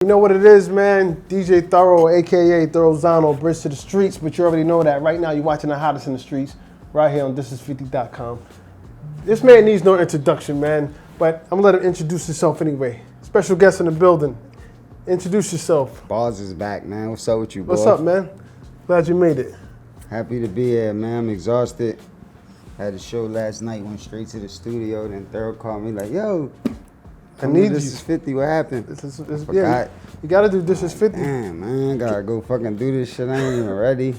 You know what it is, man. DJ Thorough, a.k.a. Thorozano, Bridge to the Streets, but you already know that. Right now, you're watching the hottest in the streets right here on thisis50.com. This man needs no introduction, man, but I'm going to let him introduce himself anyway. Special guest in the building. Introduce yourself. Balls is back, man. What's up with you, boy? What's up, man? Glad you made it. Happy to be here, man. I'm exhausted. Had a show last night, went straight to the studio, then Thorough called me like, yo, I need this you. is 50. What happened? Yeah, you gotta do This Is 50. Damn, man, gotta go fucking do this shit. I ain't even ready.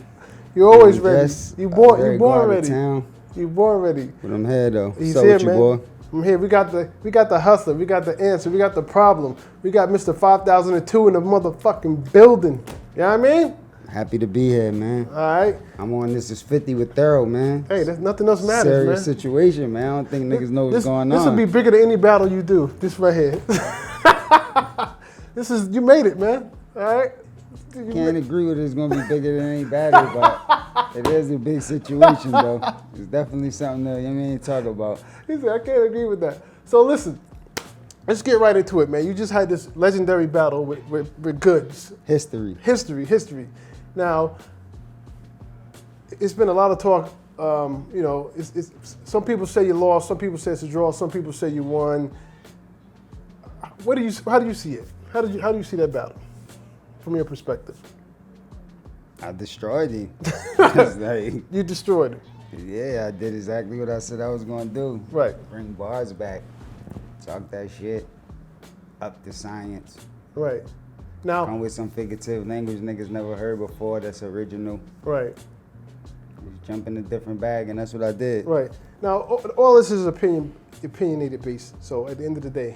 You always ready. You born ready. Town. You born ready. But I'm here though. He's What's up here, with you, man. boy? I'm here. We got the hustler. We got the answer. We got the problem. We got Mr. 5002 in the motherfucking building. You know what I mean? Happy to be here, man. All right. I'm on This Is 50 with Thorough, man. Hey, there's nothing else matters, Serious man. situation, man. I don't think niggas know what's going on. This will be bigger than any battle you do. This right here. You made it, man. All right. Can't agree with it's gonna be bigger than any battle, but it is a big situation, though. It's definitely something that you mean talk about. He said, I can't agree with that. So listen, let's get right into it, man. You just had this legendary battle with GOODZ. History. Now, it's been a lot of talk. Some people say you lost, some people say it's a draw, some people say you won. How do you see it? How do you see that battle from your perspective? I destroyed him. Like, you destroyed him. Yeah, I did exactly what I said I was gonna do. Right. Bring bars back. Talk that shit. Up the science. Right. Now, come with some figurative language niggas never heard before that's original. Right. Just jump in a different bag, and that's what I did. Right. Now, all this is opinionated based. So at the end of the day,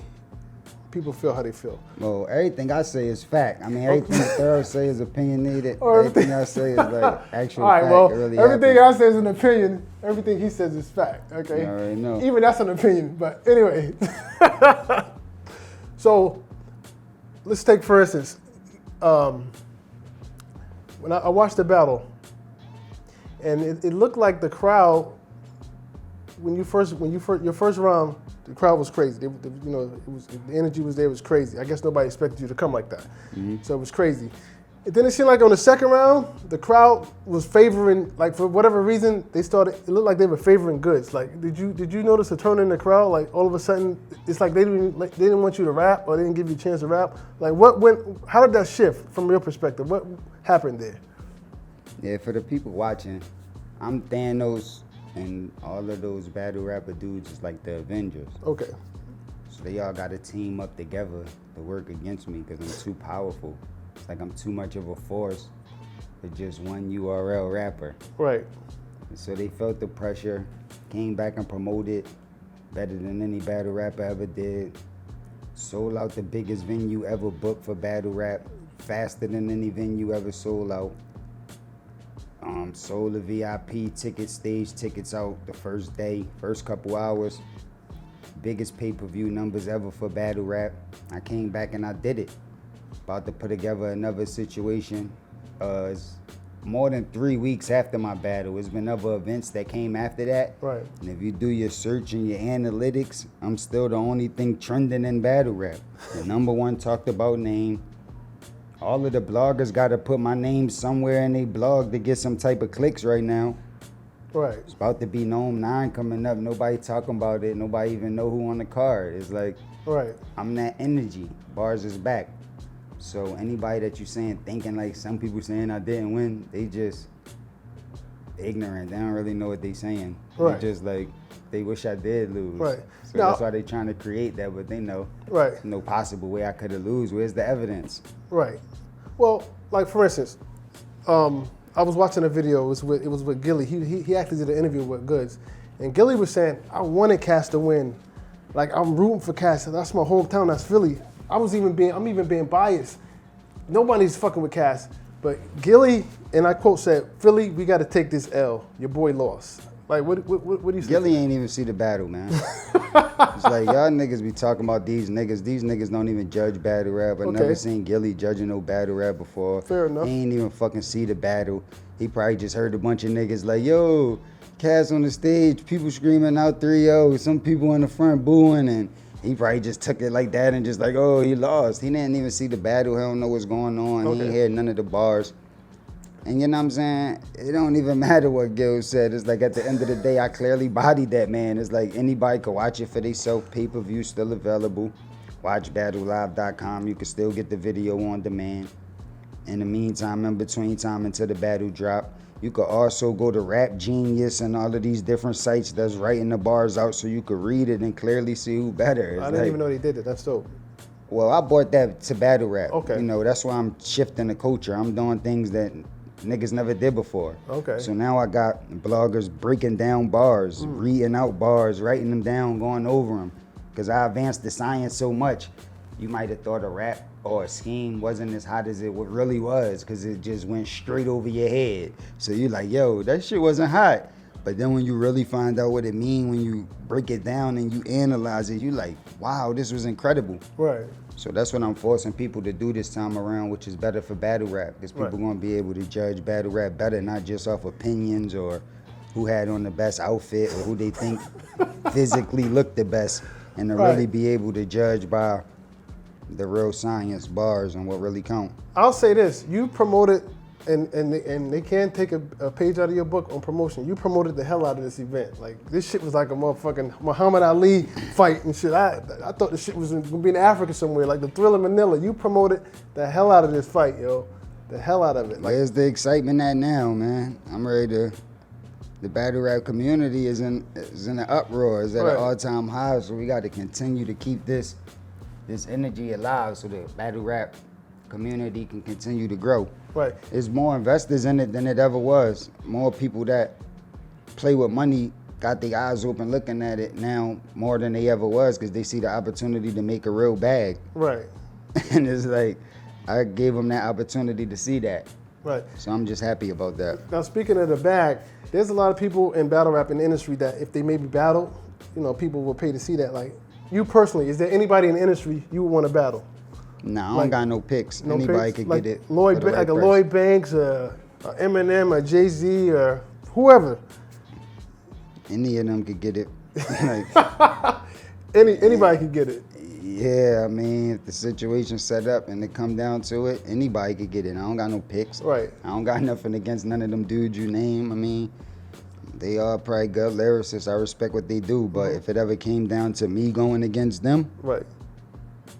people feel how they feel. Well, everything I say is fact. I mean, everything Thorough say is opinionated. Everything I say is like actual fact. All right, well, really everything happened. I say is an opinion. Everything he says is fact, okay? You already know. Even that's an opinion, but anyway. So, let's take for instance, when I watched the battle, and it looked like the crowd, your first round, the crowd was crazy. The energy was there. It was crazy. I guess nobody expected you to come like that. Mm-hmm. So it was crazy. And then it seemed like on the second round, the crowd was favoring, like for whatever reason, it looked like they were favoring GOODZ. Like, did you notice a turn in the crowd? Like all of a sudden, it's like they didn't want you to rap, or they didn't give you a chance to rap. Like how did that shift from your perspective? What happened there? Yeah, for the people watching, I'm Thanos. And all of those battle rapper dudes is like the Avengers. Okay. So they all got to team up together to work against me because I'm too powerful. It's like I'm too much of a force for just one URL rapper. Right. And so they felt the pressure, came back and promoted better than any battle rapper ever did. Sold out the biggest venue ever booked for battle rap, faster than any venue ever sold out. Sold the VIP stage tickets out the first day, first couple hours. Biggest pay-per-view numbers ever for battle rap. I came back and I did it. About to put together another situation. It's more than 3 weeks after my battle. There's been other events that came after that. Right. And if you do your search and your analytics, I'm still the only thing trending in battle rap. The #1 talked about name. All of the bloggers got to put my name somewhere in their blog to get some type of clicks right now. Right. It's about to be Gnome 9 coming up. Nobody talking about it. Nobody even know who on the card. It's like, right. I'm that energy. Bars is back. So anybody that you saying, thinking like some people saying I didn't win, they just ignorant. They don't really know what they saying. Right. They just like, they wish I did lose. Right. So that's why they trying to create that, but they know. Right. There's no possible way I could have lose. Where's the evidence? Right. Well, like for instance, I was watching a video. It was with Gilly. He actually did an interview with GOODZ, and Gilly was saying, I wanted Cass to win. Like, I'm rooting for Cass. That's my hometown. That's Philly. I'm even being biased. Nobody's fucking with Cass, but Gilly, and I quote said, Philly, we got to take this L. Your boy lost. Like, what do you say? Gilly ain't even see the battle, man. It's like, y'all niggas be talking about these niggas. These niggas don't even judge battle rap. I've never seen Gilly judging no battle rap before. Fair enough. He ain't even fucking see the battle. He probably just heard a bunch of niggas like, yo, Cass on the stage, people screaming out 3-0, some people in the front booing, and He probably just took it like that and just like, oh, he lost. He didn't even see the battle. He don't know what's going on. Okay. He ain't hear none of the bars. And you know what I'm saying? It don't even matter what Gil said. It's like at the end of the day, I clearly bodied that man. It's like anybody could watch it for themselves. Pay-per-view still available. WatchBattleLive.com. You can still get the video on demand. In the meantime, in between time until the battle drop, you could also go to Rap Genius and all of these different sites that's writing the bars out so you could read it and clearly see who better. I didn't even know they did it. That's dope. Well, I bought that to battle rap. Okay. You know, that's why I'm shifting the culture. I'm doing things that niggas never did before. Okay. So now I got bloggers breaking down bars, reading out bars, writing them down, going over them. Because I advanced the science so much, you might have thought a rap or a scheme wasn't as hot as it really was because it just went straight over your head. So you're like, yo, that shit wasn't hot. But then when you really find out what it mean, when you break it down and you analyze it, you like, wow, this was incredible. Right. So that's what I'm forcing people to do this time around, which is better for battle rap. Because people gonna be able to judge battle rap better, not just off opinions or who had on the best outfit or who they think physically looked the best, and to really be able to judge by the real science, bars, and what really count. I'll say this: you promoted, and they can't take a page out of your book on promotion. You promoted the hell out of this event. Like this shit was like a motherfucking Muhammad Ali fight and shit. I thought the shit was gonna be in Africa somewhere, like the Thrill in Manila. You promoted the hell out of this fight, yo. The hell out of it. Like, where's the excitement at now, man? I'm ready to. The battle rap community is in an uproar. It's at an all-time high. So we got to continue to keep this energy alive so the battle rap community can continue to grow. Right. There's more investors in it than it ever was. More people that play with money got their eyes open looking at it now more than they ever was because they see the opportunity to make a real bag. Right. And it's like, I gave them that opportunity to see that. Right. So I'm just happy about that. Now, speaking of the bag, there's a lot of people in battle rap in the industry that if they maybe battle, you know, people will pay to see that. Like, you personally, is there anybody in the industry you would want to battle? Nah, I don't got no picks. No Anybody picks? could Like get it. Lloyd, like a Lloyd Banks, a Eminem, a Jay-Z, or whoever. Any of them could get it. Like, Anybody could get it. yeah, I mean, if the situation's set up and it come down to it, anybody could get it. I don't got no picks. Right. I don't got nothing against none of them dudes you name. I mean, they are probably good lyricists. I respect what they do, but if it ever came down to me going against them, Right.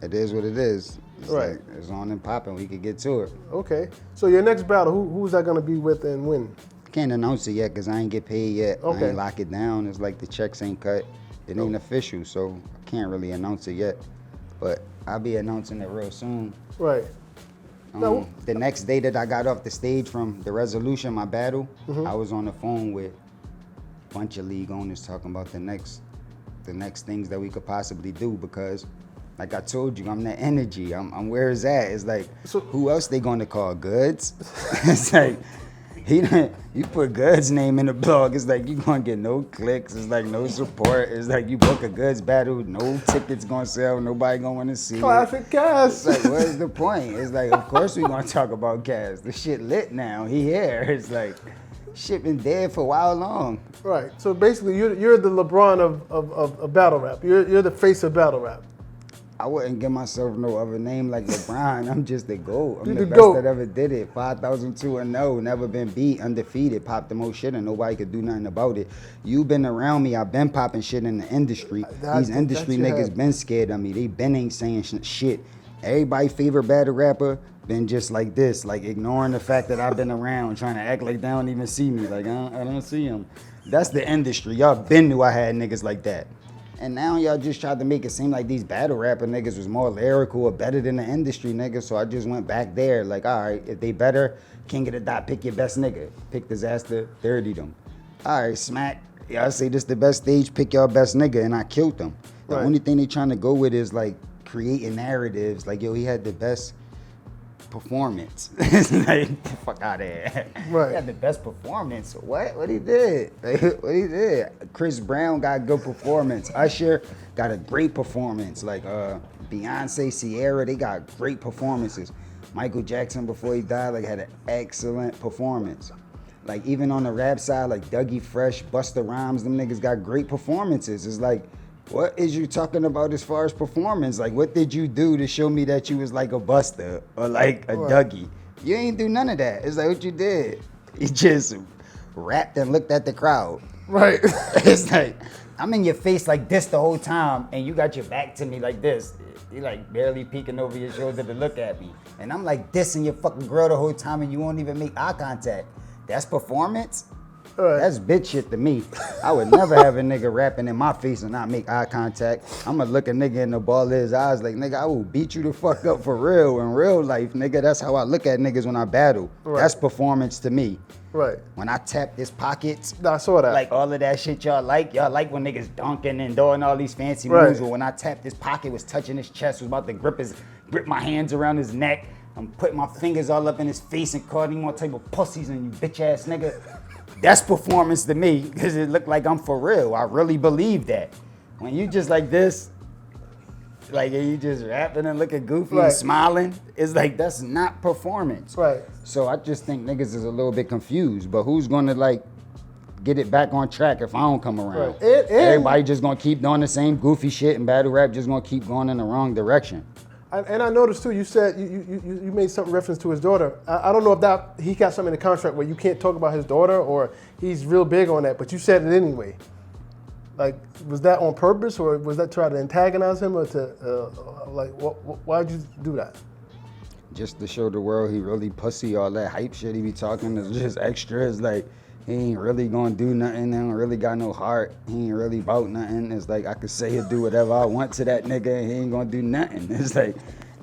it is what it is. It's Right. like, it's on and popping. We could get to it. Okay. So your next battle, who's that gonna be with and when? Can't announce it yet because I ain't get paid yet. Okay. I ain't lock it down. It's like the checks ain't cut. It ain't official, so I can't really announce it yet. But I'll be announcing it real soon. Right. No. The next day that I got off the stage from the resolution, my battle, I was on the phone with a bunch of league owners talking about the next things that we could possibly do because, like I told you, I'm the energy. I'm where it's at. It's like, So- who else they gonna call? GOODZ? It's like, you put GOODZ name in the blog, it's like you gonna get no clicks, it's like no support, it's like you book a GOODZ battle, no tickets gonna sell, nobody gonna wanna see Classic it. Cass. It's like, what is the point? It's like, of course we gonna talk about Cass. The shit lit now, he here. It's like, shit been dead for a while long. Right. So basically, you're the LeBron of battle rap. You're the face of battle rap. I wouldn't give myself no other name like LeBron. I'm just the GOAT. I'm You the the best GOAT. that ever did it. 5,2-0, never been beat, undefeated, popped the most shit and nobody could do nothing about it. You been around me, I've been popping shit in the industry. These industry niggas been scared of me. They been ain't saying shit. Everybody favorite battle rapper been just like this, like ignoring the fact that I've been around, trying to act like they don't even see me. Like I don't see them. That's the industry. Y'all been knew I had niggas like that. And now y'all just tried to make it seem like these battle rapper niggas was more lyrical or better than the industry niggas. So I just went back there. Like, all right, if they better, king of the dot, pick your best nigga. Pick Disaster, 30 them. All right, smack. Y'all say this the best stage, pick your best nigga, and I killed them. The only thing they trying to go with is like creating narratives. Like, yo, he had the best performance. It's like, get the fuck out of here. Right. He had the best performance. What he did? Like, what he did? Chris Brown got a good performance. Usher got a great performance. Like Beyonce, Sierra, they got great performances. Michael Jackson before he died, like had an excellent performance. Like even on the rap side, like Dougie Fresh, Busta Rhymes, them niggas got great performances. It's like What is you talking about as far as performance? Like, what did you do to show me that you was like a Buster or like a Dougie? You ain't do none of that. It's like what you did. You just rapped and looked at the crowd. Right. It's like, I'm in your face like this the whole time, and you got your back to me like this. You like barely peeking over your shoulder to look at me. And I'm like this in your fucking grill the whole time, and you won't even make eye contact. That's performance? Right. That's bitch shit to me. I would never have a nigga rapping in my face and not make eye contact. I'ma look a nigga in the ball of his eyes like, nigga, I will beat you the fuck up for real in real life, nigga. That's how I look at niggas when I battle. Right. That's performance to me. Right. When I tap this pockets, I saw that. like all of that shit y'all like when niggas dunking and doing all these fancy moves. But when I tapped this pocket, was touching his chest, was about to grip my hands around his neck. I'm putting my fingers all up in his face and calling him all type of pussies and you bitch ass nigga. That's performance to me, because it looked like I'm for real. I really believe that. When you just like this, like you just rapping and looking goofy and smiling, it's like that's not performance. Right. So I just think niggas is a little bit confused. But who's gonna like get it back on track if I don't come around? Right. Everybody just gonna keep doing the same goofy shit, and battle rap just gonna keep going in the wrong direction. And I noticed too, you said you made some reference to his daughter. I don't know if that he got something in the contract where you can't talk about his daughter, or he's real big on that, but you said it anyway. Like, was that on purpose, or was that try to antagonize him, or to why'd you do that? Just to show the world he really pussy. All that hype shit he be talking is just extra. It's like he ain't really gonna do nothing. He don't really got no heart. He ain't really about nothing. It's like I could say or do whatever I want to that nigga and he ain't gonna do nothing. It's like,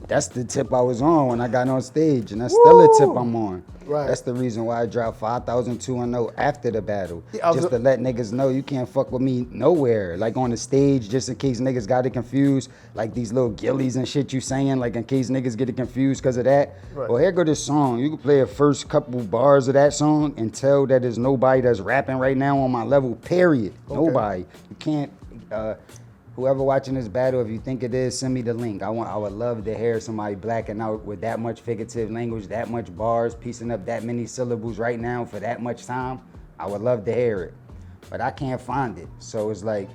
that's the tip I was on when I got on stage, and that's still a tip I'm on. Right. That's the reason why I dropped 5,210 after the battle. Just to let niggas know you can't fuck with me nowhere. Like on the stage, just in case niggas got it confused, like these little gillies and shit you saying, like in case niggas get it confused because of that. Right. Well, here go this song. You can play the first couple bars of that song and tell that there's nobody that's rapping right now on my level, period. Okay. Nobody. You can't, whoever watching this battle, if you think it is, send me the link. I would love to hear somebody blacking out with that much figurative language, that much bars, piecing up that many syllables right now for that much time. I would love to hear it, but I can't find it. So it's like,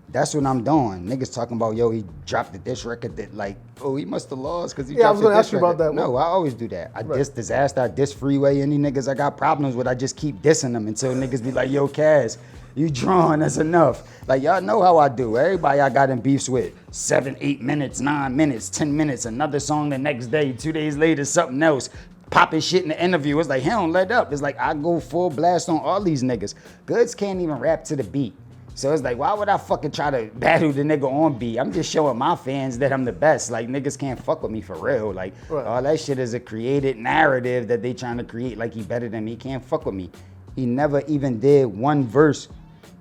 that's what I'm doing. Niggas talking about, yo, he dropped the diss record that like, oh, he must have lost because he dropped the diss record. Yeah, I was gonna ask you about that. No, I always do that. I diss Disaster, I diss Freeway. Any niggas I got problems with, I just keep dissing them until niggas be like, yo, Cass, you drawing, that's enough. Like, y'all know how I do. Everybody I got in beefs with, 7, 8 minutes, 9 minutes, 10 minutes, another song the next day, 2 days later, something else. Popping shit in the interview. It's like, he don't let up. It's like, I go full blast on all these niggas. GOODZ can't even rap to the beat. So it's like, why would I fucking try to battle the nigga on beat? I'm just showing my fans that I'm the best. Like, niggas can't fuck with me for real. Like, all that shit is a created narrative that they trying to create like he better than me. He can't fuck with me. He never even did one verse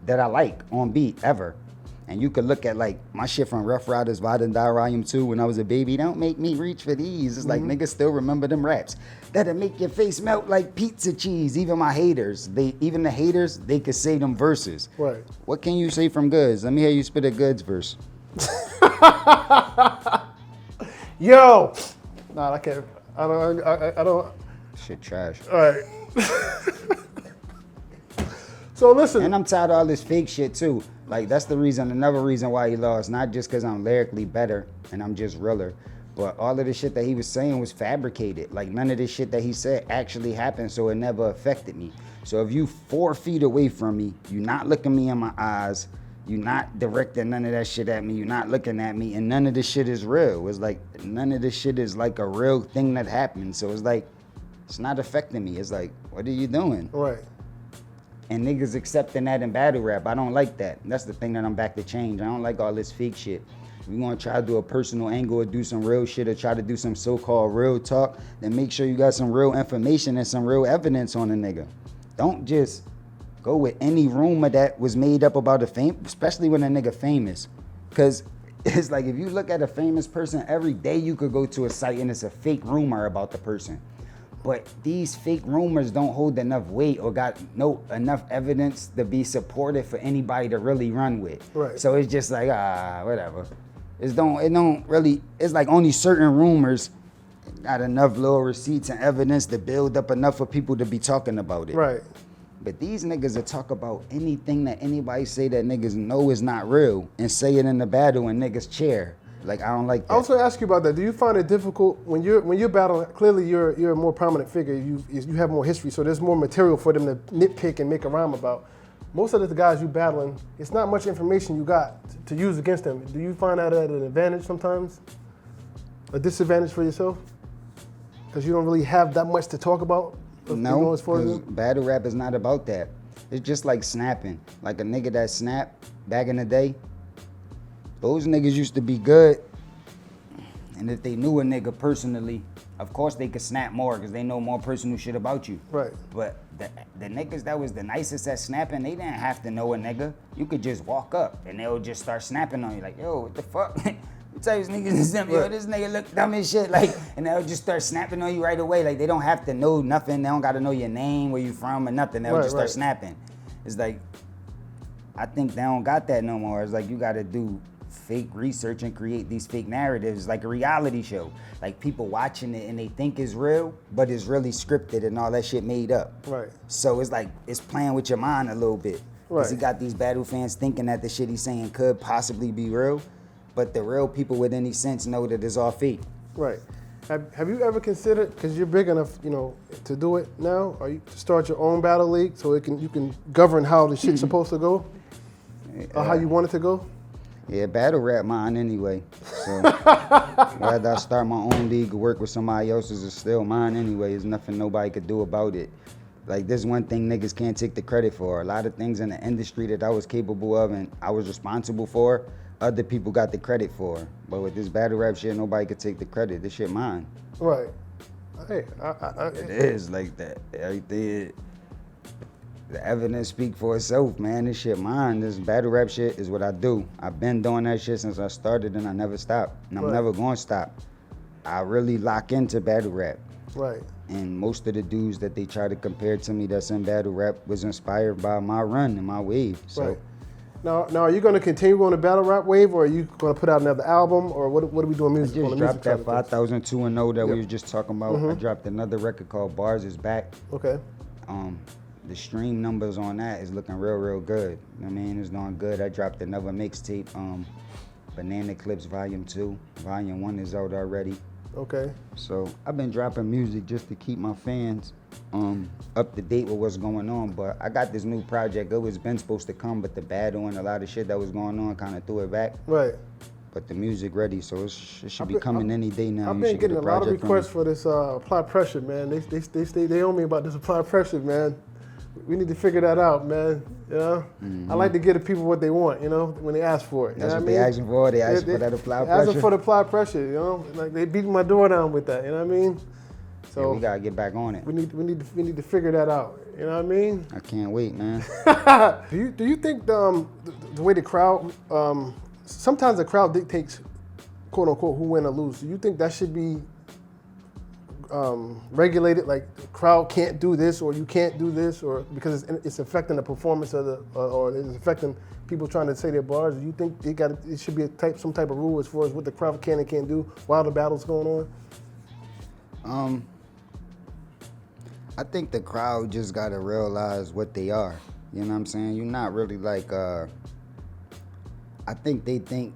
that I like on beat, ever. And you could look at like my shit from Rough Riders Volume 2 when I was a baby. Don't make me reach for these. It's like niggas still remember them raps. That'll make your face melt like pizza cheese. Even my haters, even the haters, they could say them verses. Right. What can you say from GOODZ? Let me hear you spit a GOODZ verse. Yo! Nah, I can't. I don't. Shit trash. All right. So listen. And I'm tired of all this fake shit too. Like, that's the reason, another reason why he lost. Not just because I'm lyrically better and I'm just realer, but all of the shit that he was saying was fabricated. Like, none of this shit that he said actually happened, so it never affected me. So if you 4 feet away from me, you're not looking me in my eyes, you're not directing none of that shit at me, you're not looking at me, and none of this shit is real. It's like, none of this shit is like a real thing that happened. So it's like, it's not affecting me. It's like, what are you doing? Right. And niggas accepting that in battle rap. I don't like that. That's the thing that I'm back to change. I don't like all this fake shit. If you want to try to do a personal angle or do some real shit or try to do some so-called real talk, then make sure you got some real information and some real evidence on a nigga. Don't just go with any rumor that was made up about a especially when a nigga famous. Because it's like, if you look at a famous person, every day you could go to a site and it's a fake rumor about the person. But these fake rumors don't hold enough weight or got enough evidence to be supported for anybody to really run with. Right. So it's just like, whatever. It don't really, it's like only certain rumors got enough little receipts and evidence to build up enough for people to be talking about it. Right. But these niggas will talk about anything that anybody say that niggas know is not real and say it in the battle and niggas cheer. Like, I don't like that. I was going to ask you about that. Do you find it difficult when you're battling? Clearly, you're a more prominent figure. You have more history, so there's more material for them to nitpick and make a rhyme about. Most of the guys you battling, it's not much information you got to use against them. Do you find that at an advantage sometimes? A disadvantage for yourself? Because you don't really have that much to talk about? No, because battle rap is not about that. It's just like snapping. Like a nigga that snapped back in the day, those niggas used to be good. And if they knew a nigga personally, of course they could snap more because they know more personal shit about you. Right. But the niggas that was the nicest at snapping, they didn't have to know a nigga. You could just walk up and they'll just start snapping on you like, yo, what the fuck? What type of niggas is them? Yo, this nigga look dumb as shit. Like, and they'll just start snapping on you right away. Like, they don't have to know nothing. They don't got to know your name, where you from, or nothing. They'll just start snapping. It's like, I think they don't got that no more. It's like you got to do fake research and create these fake narratives, like a reality show. Like, people watching it and they think it's real, but it's really scripted and all that shit made up. Right. So it's like, it's playing with your mind a little bit. Because he got these battle fans thinking that the shit he's saying could possibly be real. But the real people with any sense know that it's all fake. Right. Have you ever considered, because you're big enough, you know, to do it now, or you to start your own battle league so you can govern how the shit's supposed to go, or how you want it to go? Yeah, battle rap mine anyway. So whether I start my own league or work with somebody else's, it's still mine anyway. There's nothing nobody could do about it. Like, there's one thing niggas can't take the credit for. A lot of things in the industry that I was capable of and I was responsible for, other people got the credit for. But with this battle rap shit, nobody could take the credit. This shit mine. Right. Hey, it is like that. Everything, the evidence speak for itself, man. This shit mine. This battle rap shit is what I do. I've been doing that shit since I started and I never stopped. And I'm never gonna stop. I really lock into battle rap. Right. And most of the dudes that they try to compare to me that's in battle rap was inspired by my run and my wave. So. Right. Now, are you going to continue on the battle rap wave, or are you going to put out another album, or what are we doing music on the music? I just dropped that 5002 that we was just talking about. I dropped another record called Bars Is Back. Okay. The stream numbers on that is looking real good. I mean, it's doing good. I dropped another mixtape, Banana Clips Volume 2. Volume 1 is out already. Okay. So I've been dropping music just to keep my fans up to date with what's going on. But I got this new project. It was been supposed to come, but the battle and a lot of shit that was going on kind of threw it back. Right. But the music ready, so it should be coming any day now. I've been getting a lot of requests for this Apply Pressure, man. They owe me about this Apply Pressure, man. We need to figure that out, man. You know, I like to give the people what they want, you know, when they ask for it. That's what they asking for. They asking for that Apply Pressure. Asking for the Apply Pressure, you know, like they beating my door down with that. You know what I mean? So yeah, we gotta get back on it. We need to figure that out. You know what I mean? I can't wait, man. Do you think the way the crowd sometimes the crowd dictates, quote unquote, who win or lose? Do you think that should be regulated, like the crowd can't do this or you can't do this, or because it's affecting the performance of the or it's affecting people trying to say their bars? Do you think it should be some type of rule as far as what the crowd can and can't do while the battle's going on? I think the crowd just gotta realize what they are. You know what I'm saying? You're not really like I think they think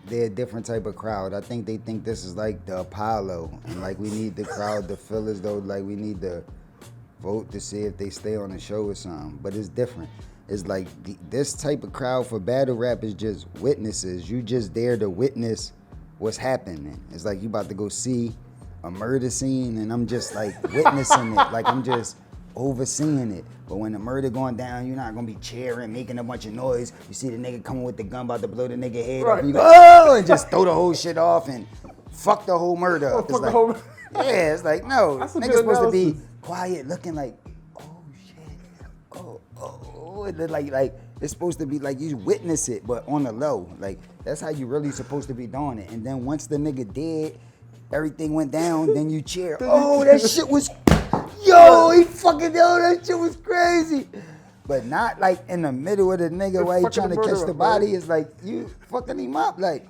they're a different type of crowd. I think they think this is like the Apollo, and like we need the crowd to feel as though like we need to vote to see if they stay on the show or something. But it's different. It's like this type of crowd for battle rap is just witnesses. You just there to witness what's happening. It's like you about to go see a murder scene, and I'm just like witnessing it. Like I'm just overseeing it. But when the murder going down, you're not gonna be cheering, making a bunch of noise. You see the nigga coming with the gun about to blow the nigga head off, and you go, oh, and just throw the whole shit off and fuck the whole murder up. It's like, yeah, it's like, no, nigga's supposed to be quiet, looking like, oh shit, oh, and then like it's supposed to be like you witness it, but on the low. Like that's how you really supposed to be doing it. And then once the nigga dead, everything went down, then you cheer. Oh, that shit was. Yo, that shit was crazy. But not like in the middle of the nigga while he trying to catch the body. It's like you fucking him up. Like,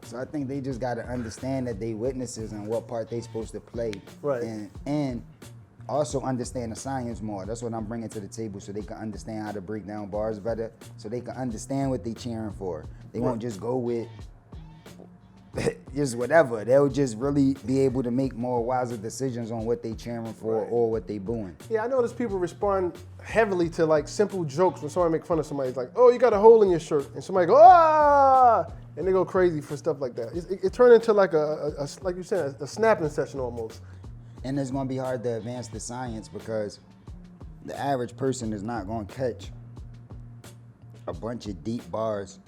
so I think they just gotta understand that they witnesses and what part they supposed to play. Right. And also understand the science more. That's what I'm bringing to the table, so they can understand how to break down bars better, so they can understand what they cheering for. They won't just go with just whatever. They'll just really be able to make more wiser decisions on what they cheering for or what they booing. Yeah, I notice people respond heavily to like simple jokes when somebody make fun of somebody. It's like, oh, you got a hole in your shirt, and somebody go, ah, and they go crazy for stuff like that. It turned into like a like you said, a snapping session almost. And it's gonna be hard to advance the science because the average person is not gonna catch a bunch of deep bars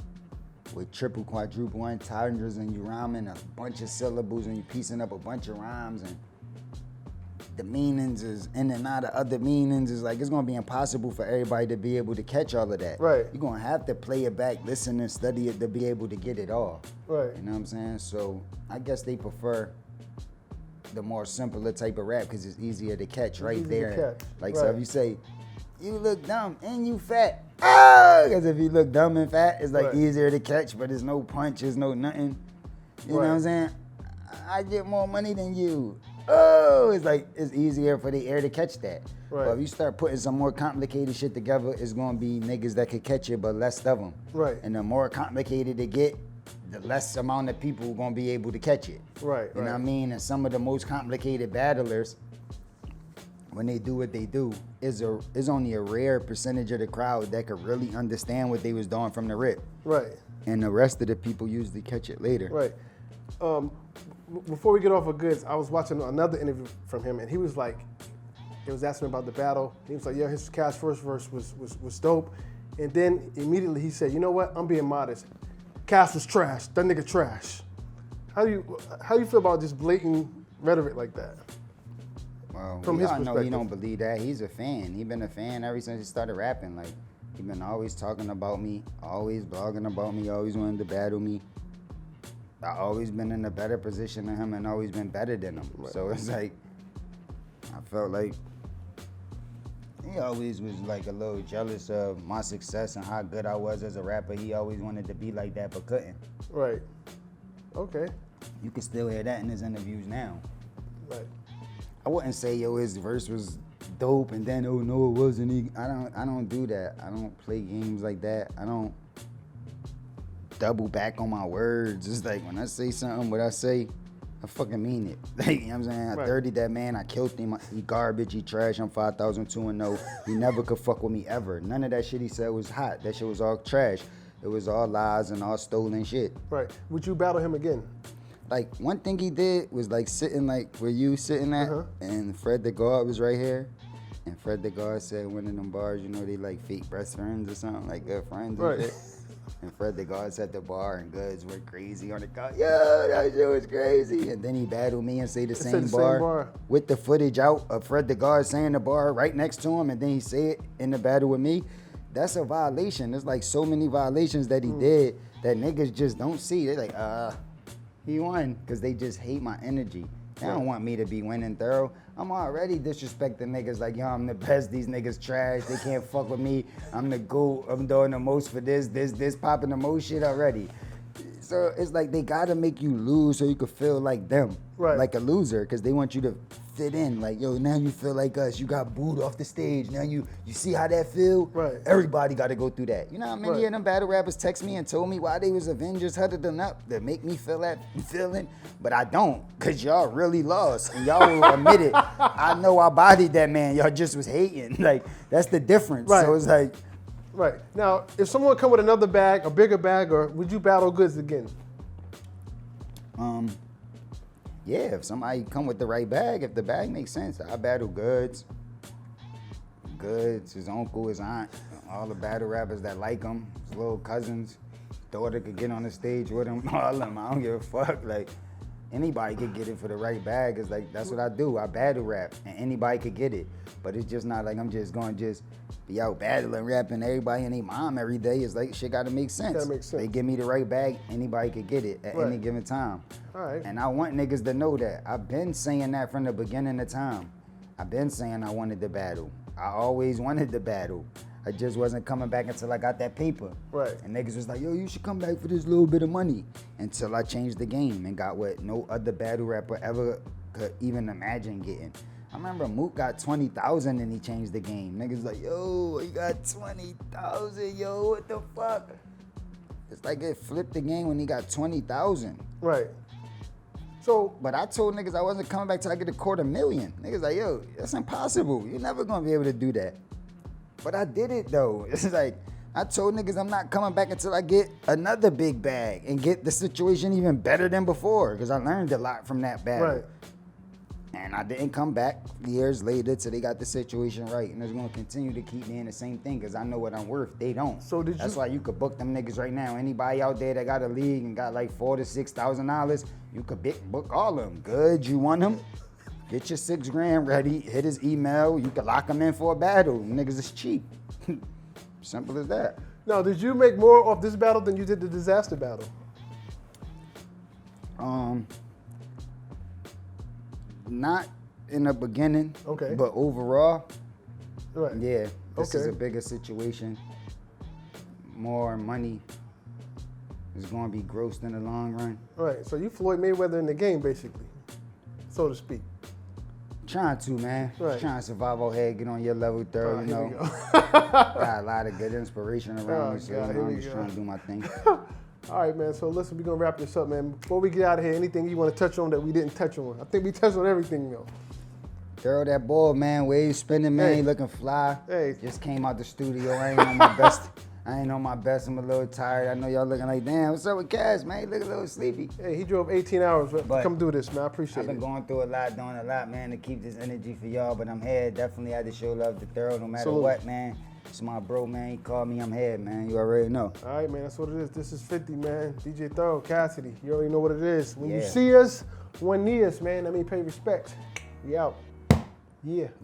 with triple, quadruple entendres, and you rhyming a bunch of syllables and you piecing up a bunch of rhymes, and the meanings is in and out of other meanings. Is like, it's gonna be impossible for everybody to be able to catch all of that. Right. You're gonna have to play it back, listen and study it to be able to get it all. Right. You know what I'm saying? So I guess they prefer the more simpler type of rap because it's easier to catch right there. Like, so if you say, you look dumb and you fat, because if you look dumb and fat, it's like easier to catch, but there's no punch, there's no nothing. You know what I'm saying? I get more money than you. Oh, it's like, it's easier for the air to catch that. Right. But if you start putting some more complicated shit together, it's gonna be niggas that could catch it, but less of them. Right. And the more complicated it get, the less amount of people are gonna be able to catch it. Right. You know what I mean? And some of the most complicated battlers, when they do what they do, is only a rare percentage of the crowd that could really understand what they was doing from the rip. Right. And the rest of the people usually catch it later. Right. Before we get off of GOODZ, I was watching another interview from him, and he was like, it was asking about the battle. He was like, yeah, his Cass first verse was dope. And then immediately he said, you know what? I'm being modest. Cass was trash. That nigga trash. How do you feel about just blatant rhetoric like that? Well, From his I know perspective. he don't believe that. He's a fan. He been a fan ever since he started rapping. Like, he been always talking about me, always blogging about me, always wanted to battle me. I always been in a better position than him and always been better than him. Right. So it's like, I felt like he always was like a little jealous of my success and how good I was as a rapper. He always wanted to be like that, but couldn't. Right. Okay. You can still hear that in his interviews now. Right. I wouldn't say, yo, his verse was dope and then, oh no, it wasn't. I don't do that. I don't play games like that. I don't double back on my words. It's like, when I say something, what I say, I fucking mean it. Like, you know what I'm saying? I dirtied that man, I killed him, he garbage, he trash, I'm 5,2-0. He never could fuck with me ever. None of that shit he said was hot. That shit was all trash. It was all lies and all stolen shit. Right. Would you battle him again? Like, one thing he did was like sitting like where you sitting at, and Fred the God was right here. And Fred the God said one of them bars, you know, they like fake best friends or something, like good friends and shit. And Fred the God at the bar and GOODZ were crazy on the car. Yo, that shit was crazy. And then he battled me and say the same bar with the footage out of Fred the God saying the bar right next to him, and then he say it in the battle with me. That's a violation. There's like so many violations that he did that niggas just don't see. They're like, he won, because they just hate my energy. They don't want me to be winning thorough. I'm already disrespecting niggas like, yo, I'm the best, these niggas trash, they can't fuck with me, I'm the GOAT, I'm doing the most for this, popping the most shit already. So it's like they gotta make you lose so you can feel like them, like a loser, because they want you to fit in. Like, yo, now you feel like us, you got booed off the stage, now you see how that feel? Right. Everybody gotta go through that. You know how many of them battle rappers text me and told me why they was Avengers, huddled them up, to make me feel that feeling? But I don't, because y'all really lost, and y'all will admit it. I know I bodied that man, y'all just was hating. Like, that's the difference. Right. So it's like, right. Now, if someone come with another bag, a bigger bag, or would you battle GOODZ again? yeah, if somebody come with the right bag, if the bag makes sense, I battle GOODZ. GOODZ, his uncle, his aunt, all the battle rappers that like him, his little cousins, daughter could get on the stage with him, all of them, I don't give a fuck. Like, anybody could get it for the right bag. It's like, that's what I do. I battle rap, and anybody could get it. But it's just not like I'm just going to just be out battling, rapping everybody and their mom every day. It's like, shit got to make sense. Gotta make sense. They give me the right bag, anybody could get it at any given time. All right. And I want niggas to know that. I've been saying that from the beginning of time. I've been saying I wanted to battle. I always wanted to battle. I just wasn't coming back until I got that paper. Right. And niggas was like, yo, you should come back for this little bit of money. Until I changed the game and got what no other battle rapper ever could even imagine getting. I remember Mook got 20,000 and he changed the game. Niggas like, yo, he got 20,000, yo, what the fuck? It's like it flipped the game when he got 20,000. Right. So, but I told niggas I wasn't coming back till I get $250,000. Niggas like, yo, that's impossible. You're never gonna be able to do that. But I did it though. It's like, I told niggas I'm not coming back until I get another big bag and get the situation even better than before, because I learned a lot from that battle. right. And I didn't come back years later till they got the situation right. And it's gonna continue to keep me in the same thing because I know what I'm worth. They don't. So That's why you could book them niggas right now. Anybody out there that got a league and got like $4,000 to $6,000, you could book all of them. Good, you want them? Get your $6,000 ready. Hit his email. You can lock them in for a battle. Niggas is cheap. Simple as that. Now, did you make more off this battle than you did the disaster battle? Not in the beginning. Okay. But overall, Right. yeah, this is Okay. a bigger situation. More money is going to be grossed in the long run. Right. So you Floyd Mayweather in the game, basically, so to speak. Trying to, man. Right. Trying to survive out here, get on your level third, you Here know. we go. Got a lot of good inspiration around me, so God, you here know, we I'm just go. trying to do my thing. All right, man. So listen, we're gonna wrap this up, man. Before we get out of here, anything you want to touch on that we didn't touch on? I think we touched on everything, though. Throw that ball, man. Wave spinning, man. Hey. Looking fly. Hey. Just came out the studio. I ain't on my best. I ain't on my best. I'm a little tired. I know y'all looking like, damn, what's up with Cass, man? He look a little sleepy. Hey, he drove 18 hours to But come do this, man. I appreciate I've been it. going through a lot, doing a lot, man, to keep this energy for y'all. But I'm here. Definitely had to show love to Thorough no matter Salute. what, man. It's my bro, man. He called me. I'm here, man. You already know. All right, man. That's what it is. This is 50, man. DJ Thorough, Cassidy. You already know what it is. When you Yeah. see us, one near us, man. Let me pay respect. We out. Yeah.